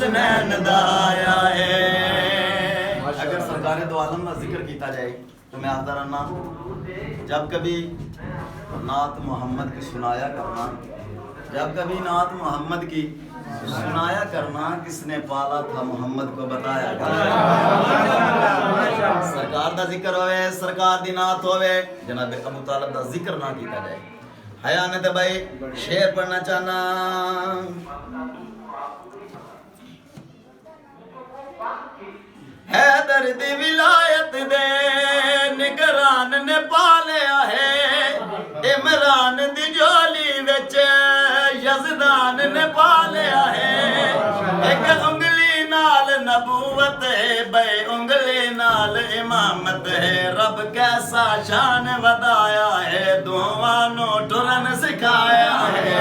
हसनैन दा आया है। अगर सरकार दो आलम का जिक्र किया जाए तो मैं आता रहना, जब कभी नात मोहम्मद की सुनाया करना, जब कभी नात मोहम्मद की सुनाया करना, किसने पाला था मोहम्मद को बताया करना। सरकार दा जिक्र होवे, सरकार दी नात होवे, जनाब अबू तालिब दा जिक्र ना किया जाए। हया ने तो भाई शेर पढ़ना चाहना। हैदर दी विलायत दे निगरान ने पालिया है, इमरान दी जोली विच यज़दान ने पालिया है। एक उंगली नाल नबूवत है, बे उंगली नाल इमामत है। रब कैसा शान वधाया है, दुआ नो टुरन सिखाया है।